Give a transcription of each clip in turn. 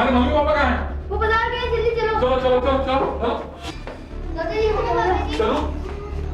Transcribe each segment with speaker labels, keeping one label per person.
Speaker 1: तुम्हारे mummy papa कहाँ हैं?
Speaker 2: वो बाजार गए, जल्दी चलो।
Speaker 1: चलो चलो चलो चलो चलो चलो।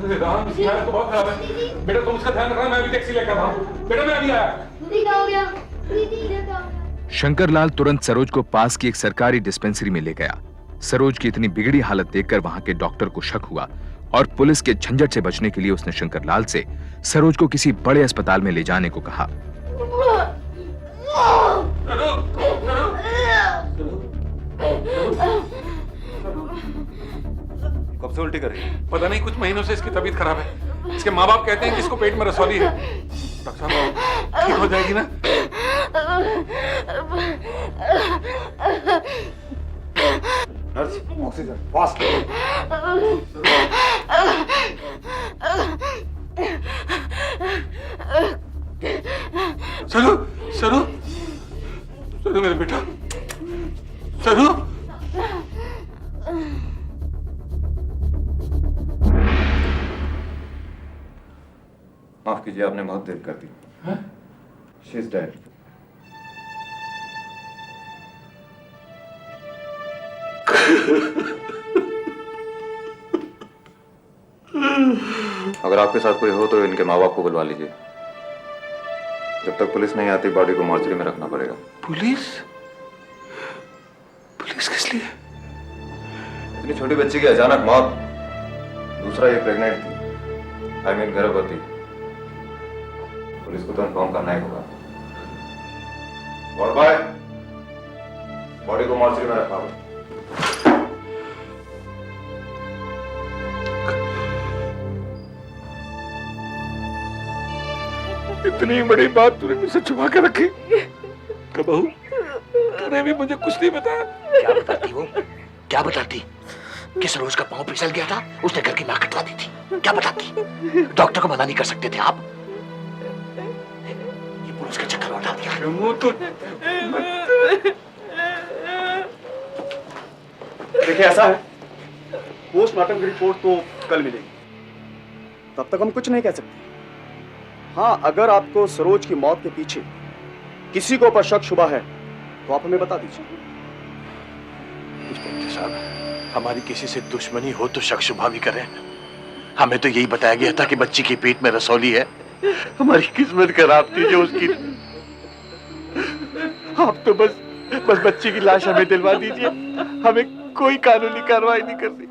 Speaker 1: अरे राम, इसकी हालत तो बहुत खराब है। बेटा तुम उसका ध्यान रखना, मैं अभी टैक्सी लेकर आता हूँ। बेटा मैं अभी आया।
Speaker 2: दीदी क्या हो गया? दीदी इधर क्या हो गया?
Speaker 3: शंकरलाल तुरंत सरोज को पास की एक सरकारी डिस्पेंसरी में ले गया। सरोज की इतनी बिगड़ी हालत देखकर वहां के डॉक्टर को शक हुआ और पुलिस के झंझट से बचने के लिए उसने शंकरलाल से सरोज को किसी बड़े अस्पताल में ले जाने को कहा।
Speaker 4: कब से उल्टी कर रही है?
Speaker 1: पता नहीं, कुछ महीनों से इसकी तबीयत खराब है। इसके माँ बाप कहते हैं कि इसको पेट में रसौली है। डॉक्टर साहब ठीक हो जाएगी ना?
Speaker 4: Nurse, oxygen fast.
Speaker 1: सरू सरू सरू मेरे बेटा, सरू।
Speaker 4: माफ कीजिए, आपने बहुत देर कर दी। She is dead. अगर आपके साथ कोई हो तो इनके माँ बाप को बुलवा लीजिए। जब तक पुलिस नहीं आती बॉडी को मॉर्चरी में रखना पड़ेगा।
Speaker 1: पुलिस? पुलिस किस लिए?
Speaker 4: इतनी छोटी बच्ची की अचानक मौत, दूसरा ये प्रेग्नेंट थी, आई मीन गर्भवती। पुलिस को तो इन्फॉर्म करना ही होगा। वार्ड बॉय, बॉडी को मॉर्चरी में रखा हो।
Speaker 1: इतनी बड़ी बात तूने मुझसे छुपा के रखी। बहू, तूने भी मुझे कुछ नहीं बताया।
Speaker 5: क्या बताती वो? क्या बताती कि सरोज का पांव फिसल गया था, उसने घर की नाक कटवा दी थी? क्या बताती? डॉक्टर को मना नहीं कर सकते थे आप? ये पुलिस का चक्कर उठा दिया।
Speaker 1: मुंह तो
Speaker 6: देखिए, ऐसा है, पोस्टमार्टम की रिपोर्ट तो कल मिलेगी, तब तक हम कुछ नहीं कह सकते। हाँ, अगर आपको सरोज की मौत के पीछे किसी को ऊपर शक शुबा है तो आप हमें बता दीजिए।
Speaker 5: इंस्पेक्टर साहब, हमारी किसी से दुश्मनी हो तो शक शुबा भी करें। हमें तो यही बताया गया था कि बच्ची के पेट में रसौली है। हमारी किस्मत खराब थी जो उसकी। आप तो बस बच्ची की लाश हमें दिलवा दीजिए, हमें कोई कानूनी कार्रवाई नहीं करनी।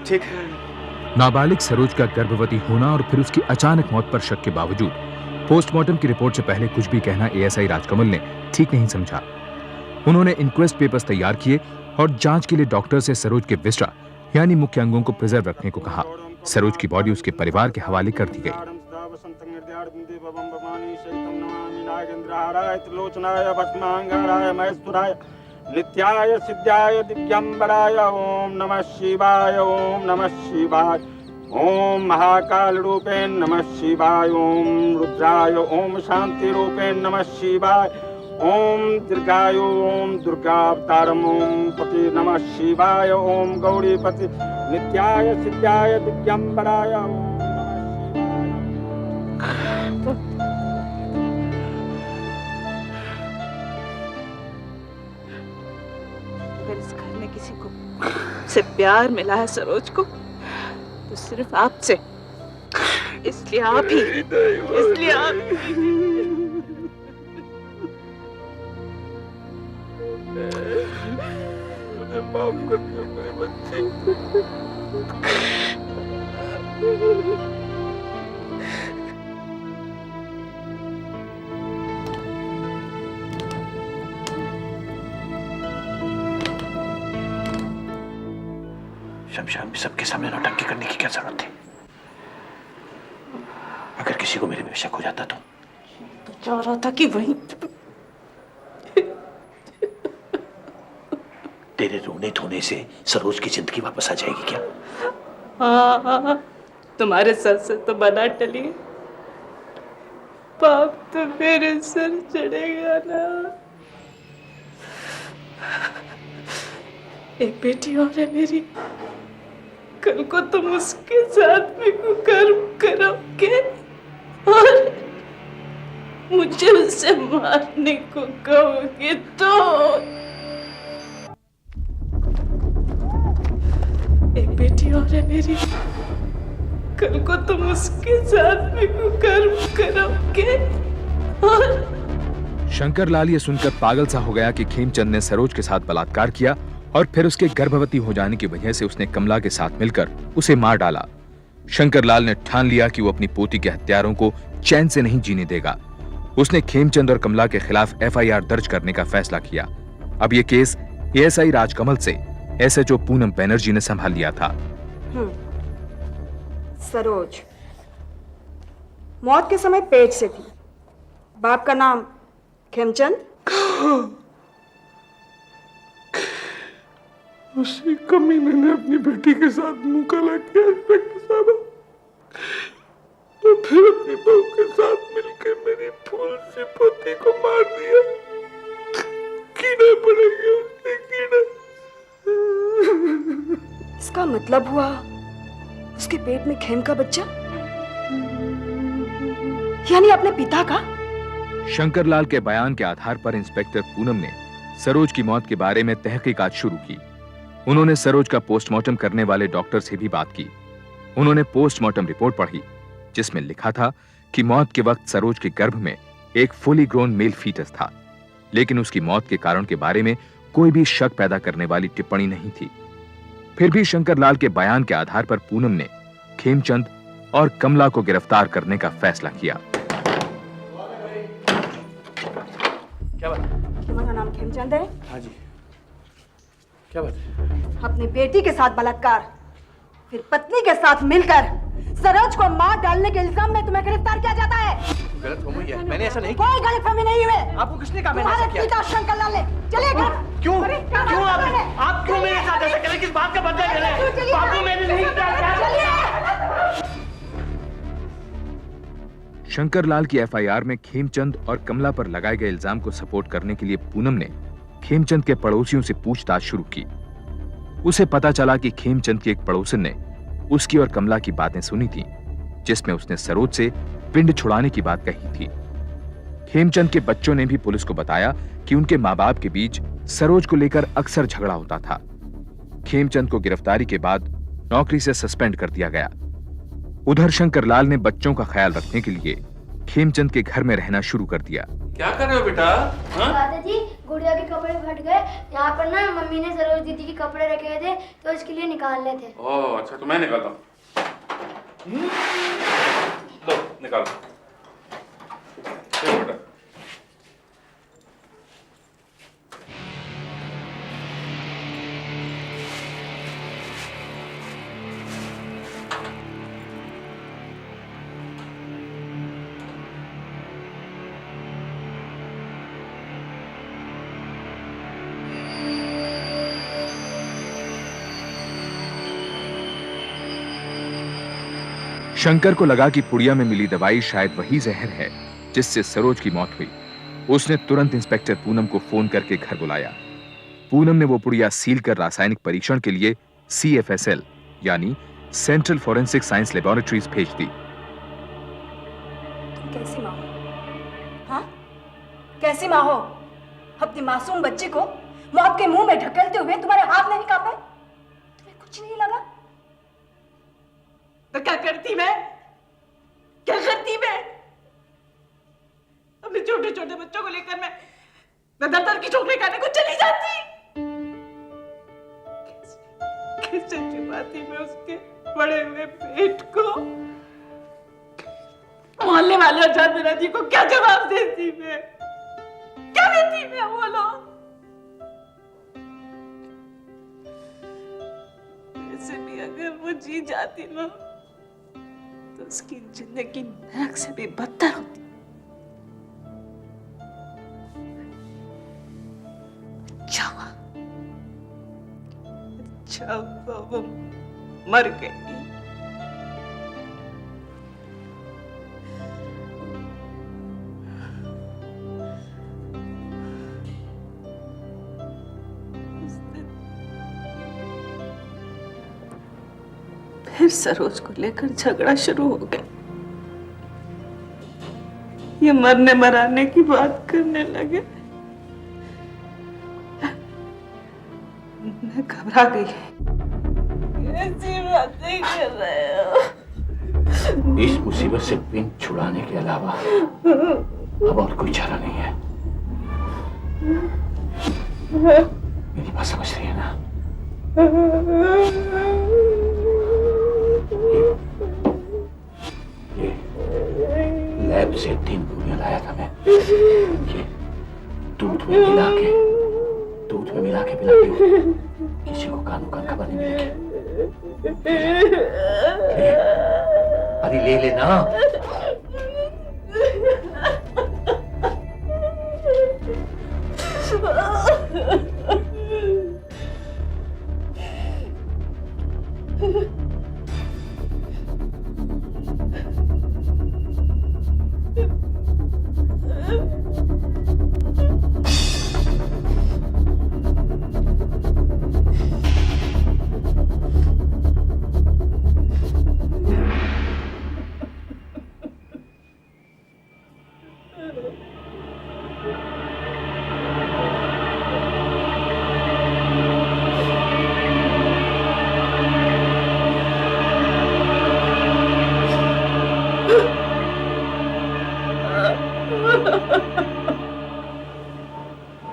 Speaker 6: ठीक है।
Speaker 3: नाबालिग सरोज का गर्भवती होना और फिर उसकी अचानक मौत पर शक के बावजूद पोस्टमार्टम की रिपोर्ट से पहले कुछ भी कहना एएसआई राजकमल ने ठीक नहीं समझा। उन्होंने इंक्वेस्ट पेपर्स तैयार किए और जांच के लिए डॉक्टर से सरोज के विस्टा यानी मुख्य अंगों को प्रिजर्व रखने को कहा। सरोज की बॉडी उसके परिवार के हवाले कर दी गई।
Speaker 7: नित्याय सिद्धाय दिव्यंबराय ओम नमः शिवाय, ओम नमः शिवाय, ओम महाकाल रूपेण नमः शिवाय, ओम रुद्राय, ओम शांति रूपेण नमः शिवाय, ओम दीर्घाय, ओम दुर्गावतारम, ओम पति नमः शिवाय, ओम गौरीपति, नित्याय सिद्धाय दिव्यंबराय ओम नमः शिवाय।
Speaker 8: अगर इस घर में किसी को से प्यार मिला है सरोज को तो सिर्फ आपसे, इसलिए आप ही, इसलिए आप ही।
Speaker 1: मुझे माफ कर दो मेरे बच्चे।
Speaker 5: शमशान में सबके सामने नौटंकी करने की क्या जरूरत थी? अगर किसी को मेरे में शक हो जाता तो
Speaker 8: चाह रहा था कि वहीं
Speaker 5: तेरे रोने धोने से सरोज की जिंदगी वापस आ जाएगी क्या?
Speaker 8: हाँ, तुम्हारे सर से तो बना टली, पाप तो मेरे सर चढ़ेगा ना। एक बेटी और है मेरी, कल को तुम उसके साथ में कुकर्म करोगे मुझे उसे मारने को कहोगे तो एक बेटी और है मेरी, कल को तुम उसके साथ में कर्म करोगे। और
Speaker 3: शंकर लाल ये सुनकर पागल सा हो गया कि खेमचंद ने सरोज के साथ बलात्कार किया और फिर उसके गर्भवती हो जाने की वजह से उसने कमला के साथ मिलकर उसे मार डाला। शंकर लाल ने ठान लिया कि वो अपनी पोती के हत्यारों को चैन से नहीं जीने देगा। उसने खेमचंद और कमला के खिलाफ एफआईआर दर्ज करने का फैसला किया। अब ये केस एएसआई राजकमल से एसएचओ पूनम बनर्जी ने संभाल लिया था।
Speaker 9: सरोज मौत के समय पेट से थी। बाप का नाम खेमचंद।
Speaker 1: उसी कमीने ने अपनी बेटी के साथ मुंह काला किया इंस्पेक्टर साहब, तो फिर अपनी बहू के साथ मिलकर मेरी फूल सी पोती को मार दिया। कीड़ा पड़ेगा उसके, कीड़ा।
Speaker 9: इसका मतलब हुआ उसके पेट में खेम का बच्चा, यानी अपने पिता का।
Speaker 3: शंकर लाल के बयान के आधार पर इंस्पेक्टर पूनम ने सरोज की मौत के बारे में तहकीकात शुरू की। उन्होंने सरोज का पोस्टमार्टम करने वाले डॉक्टर से भी बात की। उन्होंने पोस्टमार्टम रिपोर्ट पढ़ी जिसमें लिखा था कि मौत के वक्त सरोज के गर्भ में एक फुली ग्रोन मेल फीटस था, लेकिन उसकी मौत के कारण के बारे में कोई भी शक पैदा करने वाली टिप्पणी नहीं थी। फिर भी शंकर लाल के बयान के आधार पर पूनम ने खेमचंद और कमला को गिरफ्तार करने का फैसला किया।
Speaker 6: क्या बात?
Speaker 9: तुम्हारा नाम खेमचंद है?
Speaker 6: हाँ जी। क्या बात है?
Speaker 9: अपनी बेटी के साथ बलात्कार, फिर पत्नी के साथ मिलकर सरोज को मार डालने के इल्जाम में तुम्हें गिरफ्तार किया जाता है।
Speaker 6: गलतफहमी है, मैंने ऐसा नहीं किया।
Speaker 9: कोई गलतफहमी नहीं हुई।
Speaker 6: आपको किसने कहा मैंने ऐसा किया?
Speaker 9: पिता शंकर लाल ने। चलिए घर।
Speaker 6: क्यों?
Speaker 9: अरे, क्या
Speaker 6: क्यों
Speaker 9: बात
Speaker 6: आप
Speaker 9: कर रहे हैं?
Speaker 6: आप क्यों मेरे साथ ऐसा करें? किस बात का बदला ले रहे हैं?
Speaker 9: चलिए,
Speaker 6: बाबू मैंने नहीं किया।
Speaker 3: शंकर लाल की एफआईआर में खेमचंद और कमला पर लगाए गए इल्जाम को सपोर्ट करने के लिए पूनम ने खेमचंद के पड़ोसियों से पूछताछ शुरू की। उसे पता चला कि खेमचंद की एक पड़ोसन ने उसकी और कमला की बातें सुनी थी, जिसमें उसने सरोज से पिंड छुड़ाने की बात कही थी। खेमचंद के बच्चों ने भी पुलिस को बताया कि उनके माँ बाप के बीच सरोज को लेकर अक्सर झगड़ा होता था। खेमचंद को गिरफ्तारी के बाद नौकरी से सस्पेंड कर दिया गया। उधर शंकर लाल ने बच्चों का ख्याल रखने के लिए खेमचंद के घर में रहना शुरू कर दिया।
Speaker 1: क्या कर रहे हो बेटा?
Speaker 2: दादाजी गुड़िया के कपड़े फट गए, यहाँ पर ना मम्मी ने सरोज दीदी के कपड़े रखे थे तो इसके लिए निकालने थे।
Speaker 1: ओह अच्छा, तो मैं निकालता हूँ। लो निकाल। ये बेटा।
Speaker 3: शंकर को लगा कि पुड़िया में मिली दवाई शायद वही जहर है जिससे सरोज की मौत हुई। उसने तुरंत इंस्पेक्टर पूनम को फोन करके घर बुलाया। पूनम ने वो पुड़िया सील कर रासायनिक परीक्षण के लिए CFSL यानी सेंट्रल फॉरेंसिक साइंस लेबोरेटरीज भेज दी।
Speaker 9: तुम कैसी माँ हो? हाँ? कैसी माँ हो? अपनी मासूम बच्ची को मौत के मुंह में ढकेलते हुए तुम्हारे हाथ नहीं कांपे? तुम्हें कुछ नहीं लगा?
Speaker 8: तो क्या करती मैं? क्या करती मैं? अपने छोटे छोटे बच्चों को लेकर मैं दर की ठोकरें खाने को चली जाती। कैसे छुपाती मैं उसके बड़े हुए पेट को? मोहल्ले वाले और जान मेरा जी को क्या जवाब देती मैं? क्या देती मैं? बोलो। वैसे भी अगर वो जी जाती ना तो उसकी जिंदगी नरक से भी बदतर होती। अच्छा वो मर गई। फिर सरोज को लेकर झगड़ा शुरू हो गया। ये मरने मराने की बात करने लगे। मैं घबरा गई। कैसी बातें कर रहे हो?
Speaker 5: इस मुसीबत से पिन छुड़ाने के अलावा अब और कोई चारा नहीं है। मेरी बात समझ रही है ना? ये लैब से 3 गोलियां लाया था मैं। ये दूध में मिला के पिलाती हूँ। किसी को कानों कान खबर नहीं मिलेगी। अरे ले लेना।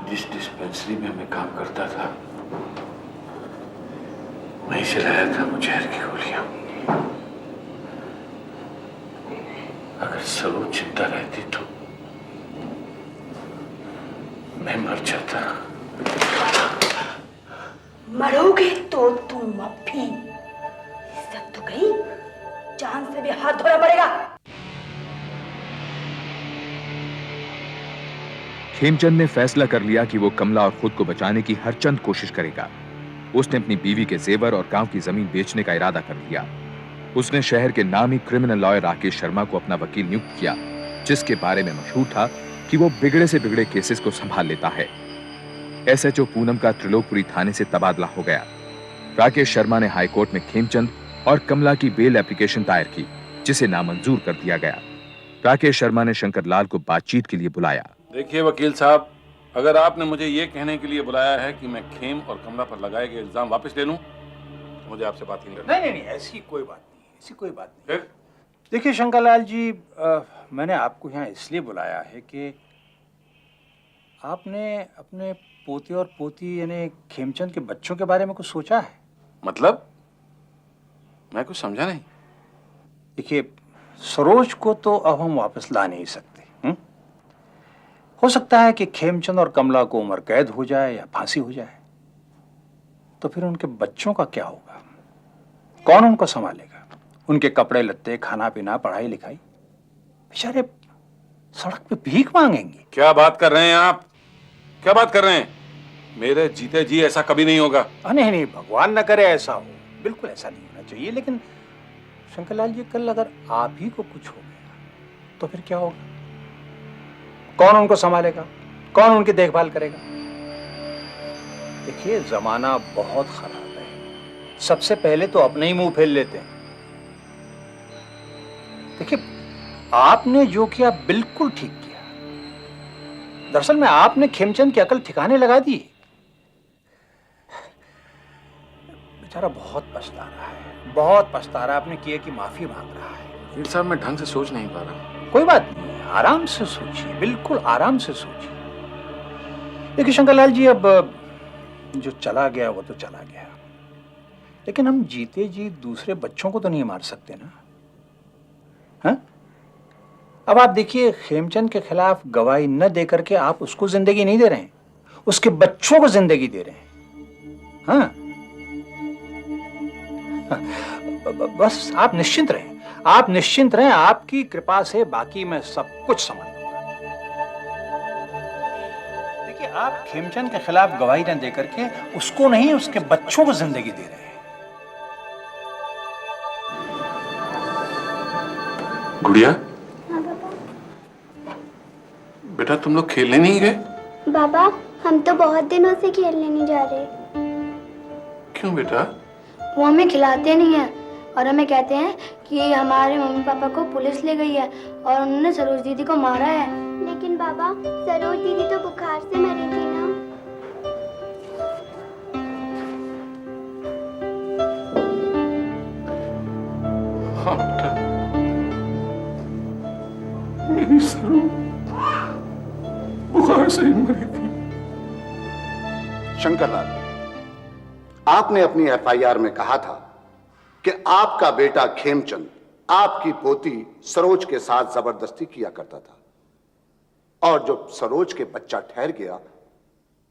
Speaker 5: जिस डिस्पेंसरी में मैं काम करता था वहीं से लाया था मुझे जहर की गोलियां। अगर सरोज जिंदा रहती तो मैं मर जाता।
Speaker 9: मरोगे तो तुम अब भी। इज्जत तो गई, जान से भी हाथ धोना पड़ेगा।
Speaker 3: खेमचंद ने फैसला कर लिया कि वो कमला और खुद को बचाने की हर चंद कोशिश करेगा। उसने अपनी बीवी के जेवर और गांव की जमीन बेचने का इरादा कर लिया। उसने शहर के नामी क्रिमिनल लॉयर राकेश शर्मा को अपना वकील नियुक्त किया, जिसके बारे में मशहूर था कि वो बिगड़े से बिगड़े केसेस को संभाल लेता है। एसएचओ पूनम का त्रिलोकपुरी थाने से तबादला हो गया। राकेश शर्मा ने हाईकोर्ट में खेमचंद और कमला की बेल एप्लीकेशन दायर की, जिसे नामंजूर कर दिया गया। राकेश शर्मा ने शंकर लाल को बातचीत के लिए बुलाया।
Speaker 1: देखिए वकील साहब, अगर आपने मुझे ये कहने के लिए बुलाया है कि मैं खेम और कमला पर लगाए गए इल्जाम वापस ले लूं, तो मुझे आपसे बात नहीं करनी।
Speaker 10: नहीं, ऐसी कोई बात नहीं। देखिए शंकरलाल जी, मैंने आपको यहाँ इसलिए बुलाया है कि आपने अपने पोते और पोती यानी खेमचंद के बच्चों के बारे में कुछ सोचा है?
Speaker 1: मतलब? मैं कुछ समझा नहीं।
Speaker 10: देखिए, सरोज को तो अब हम वापस ला नहीं सकते। हो सकता है कि खेमचंद और कमला को उम्र कैद हो जाए या फांसी हो जाए, तो फिर उनके बच्चों का क्या होगा? कौन उनको संभालेगा? उनके कपड़े लत्ते, खाना पीना, पढ़ाई लिखाई, बेचारे सड़क पे भीख मांगेंगे।
Speaker 1: क्या बात कर रहे हैं आप? क्या बात कर रहे हैं? मेरे जीते जी ऐसा कभी नहीं होगा।
Speaker 10: नहीं, भगवान न करे ऐसा हो, बिल्कुल ऐसा नहीं होना चाहिए। लेकिन शंकरलाल जी, कल अगर आप ही को कुछ हो गया तो फिर क्या होगा? कौन उनको संभालेगा? कौन उनकी देखभाल करेगा? देखिए, जमाना बहुत खराब है। सबसे पहले तो अपने ही मुंह फेर लेते हैं। देखिए, आपने जो किया बिल्कुल ठीक किया। दरअसल में आपने खेमचंद की अकल ठिकाने लगा दी। बेचारा बहुत पछता रहा है, बहुत पछता रहा है। आपने किए की माफी मांग रहा है।
Speaker 1: वकील साहब, मैं ढंग से सोच नहीं पा रहा।
Speaker 10: कोई बात नहीं, आराम से सोचिए, बिल्कुल आराम से सोचिए। देखिए शंकरलाल जी, अब जो चला गया वो तो चला गया, लेकिन हम जीते जी दूसरे बच्चों को तो नहीं मार सकते ना। हाँ? अब आप देखिए, खेमचंद के खिलाफ गवाही न देकर के आप उसको जिंदगी नहीं दे रहे हैं, उसके बच्चों को जिंदगी दे रहे हैं। हाँ? बस आप निश्चिंत रहें, आप निश्चिंत रहें। आपकी कृपा से बाकी मैं सब कुछ समझ लूंगा। देखिए, आप खेमचंद के खिलाफ गवाही न देकर के उसको नहीं, उसके बच्चों को जिंदगी दे रहे हैं।
Speaker 1: गुड़िया,
Speaker 2: हाँ पापा।
Speaker 1: बेटा तुम लोग खेलने नहीं गए?
Speaker 2: बाबा, हम तो बहुत दिनों से खेलने नहीं जा रहे।
Speaker 1: क्यों बेटा?
Speaker 2: वो हमें खिलाते नहीं है और हमें कहते हैं कि हमारे मम्मी पापा को पुलिस ले गई है और उन्होंने सरोज दीदी को मारा है।
Speaker 11: लेकिन बाबा, सरोज दीदी तो बुखार से मरी थी ना।
Speaker 1: हाँ बेटा, मेरी सरोज बुखार से ही मरी थी।
Speaker 12: शंकरलाल, आपने अपनी एफआईआर में कहा था कि आपका बेटा खेमचंद आपकी पोती सरोज के साथ जबरदस्ती किया करता था, और जब सरोज के बच्चा ठहर गया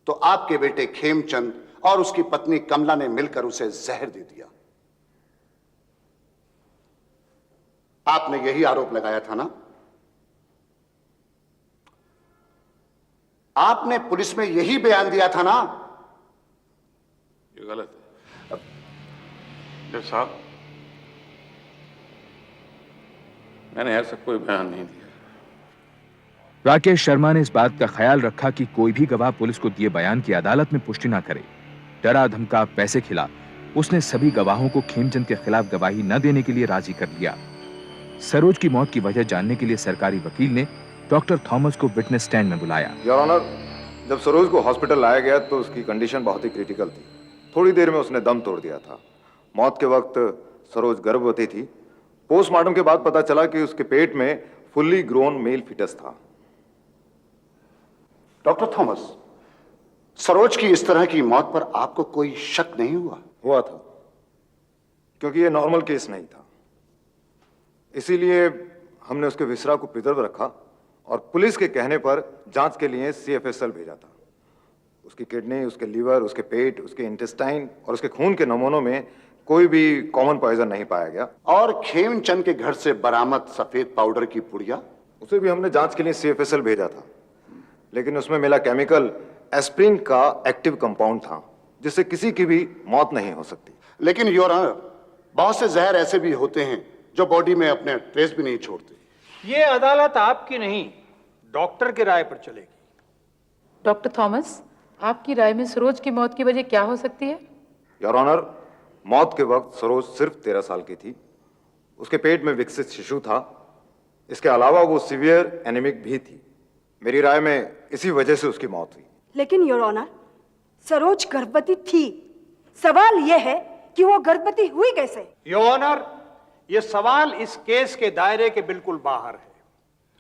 Speaker 12: तो आपके बेटे खेमचंद और उसकी पत्नी कमला ने मिलकर उसे जहर दे दिया। आपने यही आरोप लगाया था ना? आपने पुलिस में यही बयान दिया था ना?
Speaker 1: ये गलत है जज साहब, मैंने ऐसा कोई बयान नहीं दिया।
Speaker 3: राकेश शर्मा ने इस बात का ख्याल रखा कि कोई भी गवाह पुलिस को दिए बयान की अदालत में पुष्टि ना करे। डरा धमका पैसे खिला उसने सभी गवाहों को खेमचंद के खिलाफ गवाही न देने के लिए राजी कर लिया। सरोज की मौत की वजह जानने के लिए सरकारी वकील ने डॉक्टर थॉमस को विटनेस स्टैंड में बुलाया।
Speaker 4: योर ऑनर, जब सरोज को हॉस्पिटल लाया गया तो उसकी कंडीशन बहुत ही क्रिटिकल थी। थोड़ी देर में उसने दम तोड़ दिया था। मौत के वक्त सरोज गर्भवती थी। पोस्टमार्टम के बाद पता चला कि उसके पेट में फुल्ली ग्रोन मेल फिटस था।
Speaker 12: डॉक्टर थॉमस, सरोज की इस तरह की मौत पर आपको कोई शक नहीं हुआ?
Speaker 4: हुआ था, क्योंकि यह नॉर्मल केस नहीं था। इसीलिए हमने उसके विसरा को प्रिजर्व रखा और पुलिस के कहने पर जांच के लिए CFSL भेजा था। उसकी किडनी, उसके लीवर, उसके पेट, उसके इंटेस्टाइन और उसके खून के नमूनों में कोई भी कॉमन पॉइजन नहीं पाया गया।
Speaker 12: और खेमचंद के घर से बरामद सफेद पाउडर की पुड़िया,
Speaker 4: उसे भी हमने जांच के लिए CFSL भेजा था, लेकिन उसमें मिला केमिकल एस्प्रिन का एक्टिव कंपाउंड था, जिससे किसी की भी मौत नहीं हो सकती।
Speaker 12: लेकिन योर ऑनर, बहुत से जहर ऐसे भी होते हैं जो बॉडी में अपने ट्रेस भी नहीं छोड़ते।
Speaker 10: ये अदालत आपकी नहीं, डॉक्टर की राय पर चलेगी।
Speaker 13: डॉक्टर थॉमस, आपकी राय में सरोज की मौत की वजह क्या हो सकती है?
Speaker 4: योर ऑनर, मौत के वक्त सरोज सिर्फ 13 साल की थी। उसके पेट में विकसित शिशु था। इसके अलावा वो सीवियर एनीमिक भी थी। मेरी राय में इसी वजह से उसकी मौत हुई।
Speaker 9: लेकिन योर ऑनर, सरोज गर्भवती थी। सवाल यह है कि वो गर्भवती हुई कैसे?
Speaker 10: योर ऑनर, यह सवाल इस केस के दायरे के बिल्कुल बाहर है।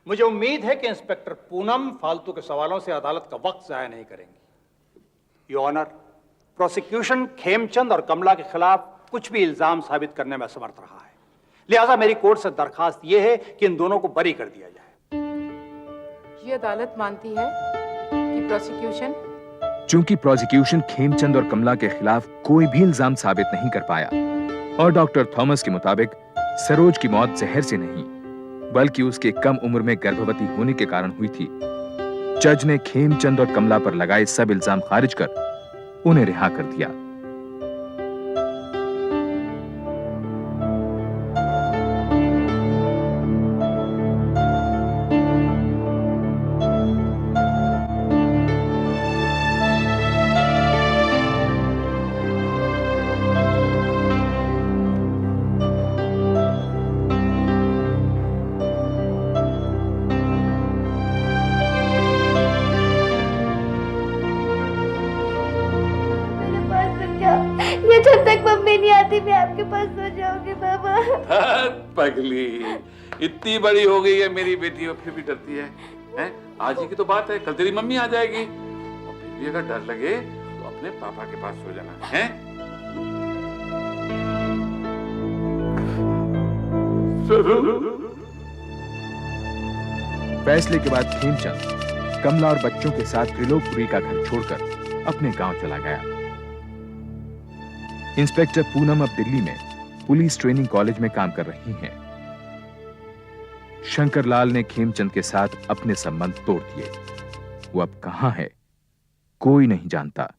Speaker 10: मुझे उम्मीद है कि इंस्पेक्टर पूनम फालतू के सवालों से अदालत का वक्त जाया नहीं करेंगी। योर ऑनर, प्रोसिक्यूशन खेमचंद और कमला के खिलाफ कुछ भी इल्जाम साबित करने में असमर्थ रहा है। लिहाजा मेरी कोर्ट से दरखास्त यह है कि इन दोनों को बरी कर दिया जाए।
Speaker 13: ये अदालत मानती है कि प्रोसिक्यूशन
Speaker 3: चूंकि प्रोसिक्यूशन खेमचंद और कमला के खिलाफ कोई भी इल्जाम साबित नहीं कर पाया और डॉक्टर थॉमस के मुताबिक सरोज की मौत जहर से नहीं बल्कि उसके कम उम्र में गर्भवती होने के कारण हुई थी, जज ने खेमचंद और कमला पर लगाए सब इल्जाम खारिज कर उन्हें रिहा कर दिया।
Speaker 11: ये जब तक मम्मी नहीं आती मैं आपके पास सो जाऊंगी बाबा।
Speaker 1: पगली, इतनी बड़ी हो गई है मेरी बेटी और फिर भी डरती है, हैं? आज ही की तो बात है, कल तेरी मम्मी आ जाएगी और फिर भी अगर डर लगे तो अपने पापा के पास सो जाना है।
Speaker 3: फैसले के बाद खेमचंद कमला और बच्चों के साथ त्रिलोकपुरी का घर छोड़कर अपने गांव चला गया। इंस्पेक्टर पूनम अब दिल्ली में पुलिस ट्रेनिंग कॉलेज में काम कर रही हैं। शंकरलाल ने खेमचंद के साथ अपने संबंध तोड़ दिए। वो अब कहां है कोई नहीं जानता।